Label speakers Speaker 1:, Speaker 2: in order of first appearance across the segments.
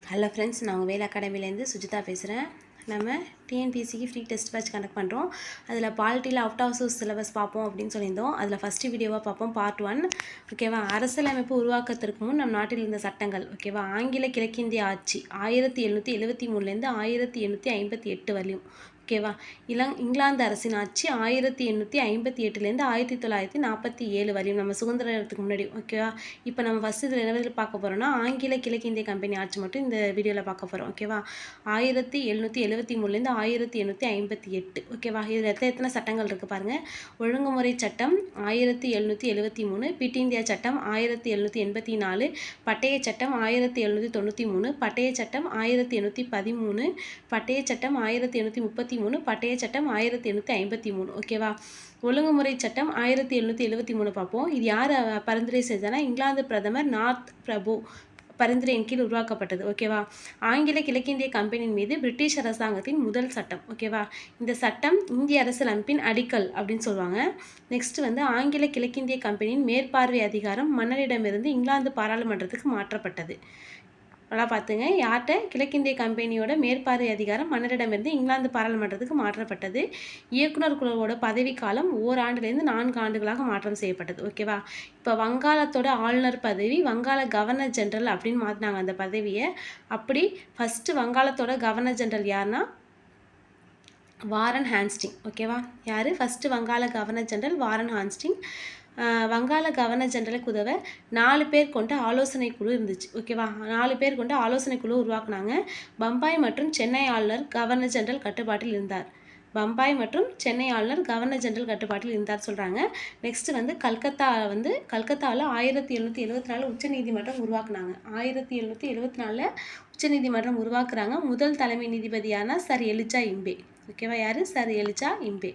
Speaker 1: Hello friends, நான் உங்கள் வேலை அகாடமிலேருந்து சுஜிதா பேசுகிறேன். நம்ம டிஎன்பிஎஸ்சிக்கு ஃப்ரீ டெஸ்ட் பேட்ச் கண்டக்ட் பண்ணுறோம். அதில் பாலிட்டியில் அவுட் ஆஃப் சோர்ஸ் சிலபஸ் பார்ப்போம் அப்படின்னு சொல்லியிருந்தோம். அதில் ஃபஸ்ட்டு வீடியோவாக பார்ப்போம், பார்ட் 1. ஓகேவா? அரசியலமைப்பு உருவாக்கத்திற்கு முன் நம் நாட்டில் இருந்த சட்டங்கள். ஓகேவா? ஆங்கில கிழக்கிந்திய ஆட்சி 1773லேருந்து 1858 வரையும். ஓகேவா? இங்கிலாந்து அரசின் ஆட்சி 1858லேருந்து 1947 வரையும், நம்ம சுதந்திரத்துக்கு முன்னாடி. ஓகேவா? இப்போ நம்ம ஃபஸ்ட்டு இதில் என்ன பார்க்க போகிறோம்னா, ஆங்கில கிழக்கிந்திய கம்பெனி ஆட்சி மட்டும் இந்த வீடியோவில் பார்க்க போகிறோம். ஓகேவா? 1773லேருந்து 1858. ஓகேவா? இதில் எத்தனை சட்டங்கள் இருக்குது பாருங்கள். ஒழுங்குமுறை சட்டம் 1773, பிட் இந்தியா சட்டம் 1784, பட்டய சட்டம் 1793, பட்டய சட்டம் 1813, பட்டய சட்டம் 1833, பட்டய சட்டம் 1853. ஓகேவா? ஒழுங்குமுறை சட்டம் 1773 பார்ப்போம். இது யார் பரிந்துரை செய்தனா? இங்கிலாந்து பிரதமர் நார்த் பிரபு பரிந்துரையின் கீழ் உருவாக்கப்பட்டது. ஓகேவா? ஆங்கில கிழக்கிந்திய கம்பெனியின் மீது பிரிட்டிஷ் அரசாங்கத்தின் முதல் சட்டம். ஓகேவா? இந்த சட்டம் இந்திய அரசியலமைப்பின் அடிக்கல் அப்படின்னு சொல்லுவாங்க. நெக்ஸ்ட் ஆங்கில கிழக்கிந்திய கம்பெனியின் மேற்பார்வை அதிகாரம் மன்னரிடமிருந்து இங்கிலாந்து பாராளுமன்றத்துக்கு மாற்றப்பட்டது. நல்லா பார்த்துங்க. யார்கிட்ட? கிழக்கிந்திய கம்பெனியோட மேற்பார்வை அதிகாரம் மன்னரிடமிருந்து இங்கிலாந்து பாராளுமன்றத்துக்கு மாற்றப்பட்டது. இயக்குனர் குழுவோட பதவிக்காலம் ஓராண்டிலிருந்து 4 ஆண்டுகளாக மாற்றம் செய்யப்பட்டது. ஓகேவா? இப்போ வங்காளத்தோட ஆளுநர் பதவி வங்காள கவர்னர் ஜெனரல் அப்படின்னு மாற்றினாங்க அந்த பதவியை. அப்படி ஃபஸ்ட்டு வங்காளத்தோட கவர்னர் ஜெனரல் யாருன்னா வாரன் ஹாஸ்டிங். ஓகேவா? யார்? ஃபஸ்ட்டு வங்காள கவர்னர் ஜெனரல் வாரன் ஹாஸ்டிங். வங்காள கவர்னர் ஜெனரலுக்கு உதவ 4 பேர் கொண்ட ஆலோசனை குழு இருந்துச்சு. ஓகேவா? 4 பேர் கொண்ட ஆலோசனை குழு உருவாக்குனாங்க. பம்பாய் மற்றும் சென்னை ஆளுநர் கவர்னர் ஜெனரல் கட்டுப்பாட்டில் இருந்தார். பம்பாய் மற்றும் சென்னை ஆளுநர் கவர்னர் ஜெனரல் கட்டுப்பாட்டில் இருந்தார் சொல்கிறாங்க. நெக்ஸ்ட் கல்கத்தாவில் 1774 உச்சநீதிமன்றம் உருவாக்குனாங்க. 1774 உச்சநீதிமன்றம் உருவாக்குறாங்க. முதல் தலைமை நீதிபதியான சர் எலிஜா இம்பே. ஓகேவா? யார்? Sir Elijah Impey.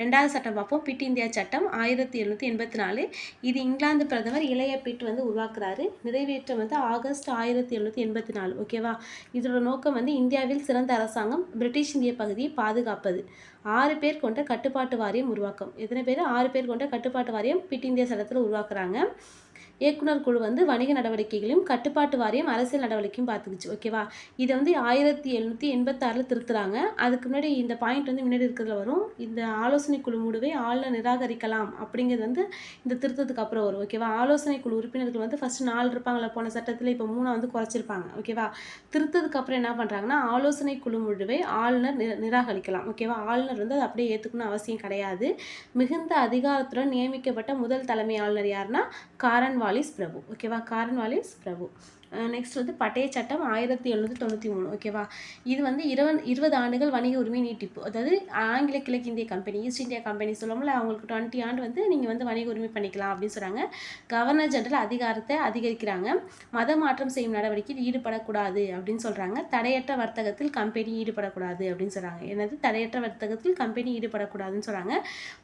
Speaker 1: ரெண்டாவது சட்டம் பார்ப்போம். பிட் இந்தியா சட்டம் 1784. இது இங்கிலாந்து பிரதமர் இளைய பிட் உருவாக்குறாரு. நிறைவேற்றம் ஆகஸ்ட் 1784. ஓகேவா? இதோட நோக்கம் இந்தியாவில் சிறந்த அரசாங்கம், பிரிட்டிஷ் இந்திய பகுதியை பாதுகாப்பது. 6 பேர் கொண்ட கட்டுப்பாட்டு வாரியம் உருவாக்கம். எத்தனை பேர்? 6 பேர் கொண்ட கட்டுப்பாட்டு வாரியம் பிட் இந்தியா சட்டத்தில் உருவாக்குறாங்க. இயக்குனர் குழு வணிக நடவடிக்கைகளையும், கட்டுப்பாட்டு வாரியம் அரசியல் நடவடிக்கையும் பார்த்துக்குச்சு. ஓகேவா? இதை 1786 திருத்துறாங்க. அதுக்கு முன்னாடி இந்த பாயிண்ட் முன்னாடி இருக்கிறதுல வரும். இந்த ஆலோசனை குழு முடிவை ஆளுநர் நிராகரிக்கலாம் அப்படிங்கிறது இந்த திருத்தத்துக்கு அப்புறம் வரும். ஓகேவா? ஆலோசனை குழு உறுப்பினர்கள் ஃபர்ஸ்ட் 4 இருப்பாங்களா போன சட்டத்தில், இப்போ 3 குறைச்சிருப்பாங்க. ஓகேவா? திருத்தத்துக்கு அப்புறம் என்ன பண்ணுறாங்கன்னா, ஆலோசனை குழு முடிவை ஆளுநர் நிராகரிக்கலாம். ஓகேவா? ஆளுநர் அதை அப்படியே ஏற்றுக்கணும் அவசியம் கிடையாது. மிகுந்த அதிகாரத்துடன் நியமிக்கப்பட்ட முதல் தலைமை ஆளுநர் யாருன்னா காரன்வாலிஸ் பிரபு. ஓகேவா? காரன்வாலிஸ் பிரபு. நெக்ஸ்ட் பட்டய சட்டம் 1793. ஓகேவா? இது 20 ஆண்டுகள் வணிக உரிமை நீட்டிப்பு. அதாவது ஆங்கில கிழக்கிந்திய கம்பெனி, ஈஸ்ட் இந்தியா கம்பெனி சொல்லுவோம்ல, அவங்களுக்கு 20 ஆண்டு நீங்கள் வணிக உரிமை பண்ணிக்கலாம் அப்படின்னு சொல்கிறாங்க. கவர்னர் ஜெனரல் அதிகாரத்தை அதிகரிக்கிறாங்க. மத மாற்றம் செய்யும் நடவடிக்கையில் ஈடுபடக்கூடாது அப்படின்னு சொல்கிறாங்க. தடையற்ற வர்த்தகத்தில் கம்பெனி ஈடுபடக்கூடாது அப்படின்னு சொல்கிறாங்க. என்னது? தடையற்ற வர்த்தகத்தில் கம்பெனி ஈடுபடக்கூடாதுன்னு சொல்கிறாங்க.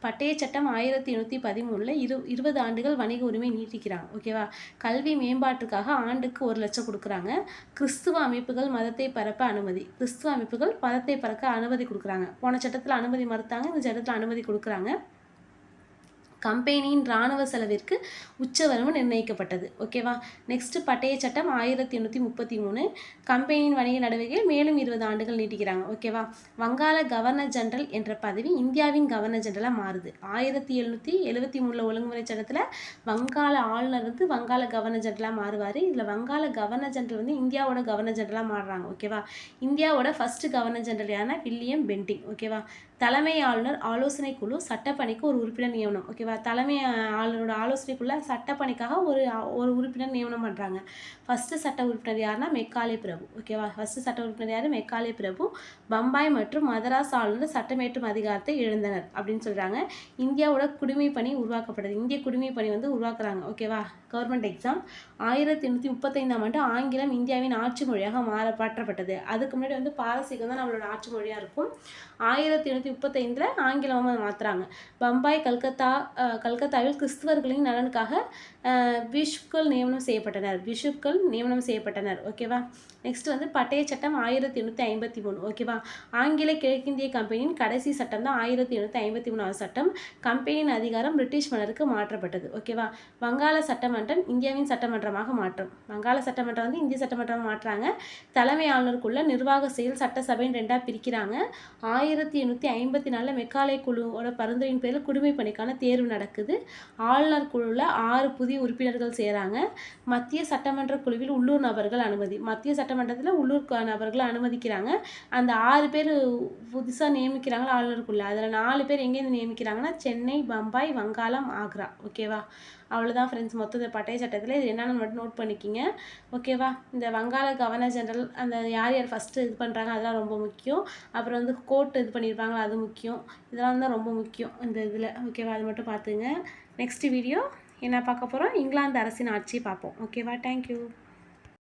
Speaker 1: பட்டய சட்டம் 1813 20 ஆண்டுகள் வணிக உரிமை நீட்டிக்கிறாங்க. ஓகேவா? கல்வி மேம்பாட்டுக்காக ஆண்டுக்கு 1 லட்சம் கொடுக்குறாங்க. கிறிஸ்துவ அமைப்புகள் மதத்தை பரப்ப அனுமதி. கிறிஸ்துவ அமைப்புகள் மதத்தை பரப்ப அனுமதி கொடுக்குறாங்க. போன சட்டத்தில் அனுமதி மறுத்தாங்க, இந்த சட்டத்தில் அனுமதி கொடுக்குறாங்க. கம்பெனியின் இராணுவ செலவிற்கு உச்சவரம்பு நிர்ணயிக்கப்பட்டது. ஓகேவா? நெக்ஸ்ட் பட்டய சட்டம் 1833. கம்பெனியின் வணிக நடவடிக்கைகள் மேலும் 20 ஆண்டுகள் நீட்டிக்கிறாங்க. ஓகேவா? வங்காள கவர்னர் ஜெனரல் என்ற பதவி இந்தியாவின் கவர்னர் ஜெனரலாக மாறுது. 1773 ஒழுங்குமுறை சட்டத்தில் வங்காள ஆளுநர் வங்காள கவர்னர் ஜெனரலாக மாறுவார். இதில் வங்காள கவர்னர் ஜெனரல் இந்தியாவோட கவர்னர் ஜெனரலாக மாறுறாங்க. ஓகேவா? இந்தியாவோட ஃபர்ஸ்ட் கவர்னர் ஜெனரல் யாருன்னா வில்லியம் பெண்டிங். ஓகேவா? தலைமை ஆளுநர் ஆலோசனை குழு சட்டப்பணிக்கு ஒரு உறுப்பினர் நியமனம். ஓகேவா? தலைமை ஆளுநரோட ஆலோசனைக்குள்ள சட்டப்பணிக்காக ஒரு உறுப்பினர் நியமனம் பண்ணுறாங்க. ஃபஸ்ட்டு சட்ட உறுப்பினர் யாருன்னா மெக்காலே பிரபு. ஓகேவா? ஃபஸ்ட்டு சட்ட உறுப்பினர் யார்? மெக்காலே பிரபு. பம்பாய் மற்றும் மதராஸ் ஆளுநர் சட்டமேற்றும் அதிகாரத்தை இழந்தனர் அப்படின்னு சொல்கிறாங்க. இந்தியாவோட குடிமை பணி உருவாக்கப்படுது. இந்திய குடிமை பணி உருவாக்குறாங்க. ஓகேவா? கவர்மெண்ட் எக்ஸாம் 1835 ஆண்டு ஆங்கிலம் இந்தியாவின் ஆட்சி மொழியாக மாற்றப்பட்டது. அதுக்கு முன்னாடி பாரசீகம் தான் நம்மளோட ஆட்சி மொழியாக இருக்கும். 1835 ஆங்கிலமாக மாற்றுறாங்க. பம்பாய், கல்கத்தாவில் கிறிஸ்தவர்களின் நலனுக்காக பிஷப்கள் நியமனம் செய்யப்பட்டனர். ஓகேவா? நெக்ஸ்ட் வந்து பட்டய சட்டம் 1853 ஓகேவா. ஆங்கில கிழக்கிந்திய கம்பெனியின் கடைசி சட்டம் தான் 1753 சட்டம். கம்பெனியின் அதிகாரம் பிரிட்டிஷ் மன்னருக்கு மாற்றப்பட்டது ஓகேவா. வங்காள சட்டமன்றம் இந்தியாவின் சட்டமன்றமாக மாற்றம். வங்காள சட்டமன்றம் வந்து இந்திய சட்டமன்றமாக மாற்றுறாங்க. தலைமை ஆளுநருக்குள்ள நிர்வாக செயல் சட்டசபையின் 2ஆக பிரிக்கிறாங்க. 1854 மெக்காலே குழுவோட பரிந்துரையின் பேரில் குடிமை பணிக்கான தேர்வு நடக்குது. ஆளுநர் குழுவில் 6 புதிய உறுப்பினர்கள் சேராங்க. மத்திய சட்டமன்ற குழுவில் உள்ளூர் நபர்கள் அனுமதி. மத்திய சட்டமன்றத்தில் உள்ளூர் நபர்களை அனுமதிக்கிறாங்க. அந்த 6 பேர் புதுசாக நியமிக்கிறாங்களா ஆளுநருக்குள்ள, அதில் 4 பேர் எங்கேருந்து நியமிக்கிறாங்கன்னா சென்னை, பம்பாய், வங்காளம், ஆக்ரா ஓகேவா. அவ்வளோதான் ஃப்ரெண்ட்ஸ் மொத்தம் இந்த பட்டய சட்டத்தில் இது என்னென்னு மட்டும் நோட் பண்ணிக்கிங்க ஓகேவா. இந்த வங்காள கவர்னர் ஜெனரல் அந்த யார் யார் ஃபஸ்ட்டு இது பண்ணுறாங்க அதெல்லாம் ரொம்ப முக்கியம். அப்புறம் வந்து கோர்ட் இது பண்ணியிருப்பாங்களா அது முக்கியம். இதெல்லாம் தான் ரொம்ப முக்கியம் இந்த இதில் ஓகேவா. அது மட்டும் பார்த்துங்க. நெக்ஸ்ட் வீடியோ என்ன பார்க்க போகிறோம், இங்கிலாந்து அரசின் ஆட்சியை பார்ப்போம் ஓகேவா. தேங்க்யூ.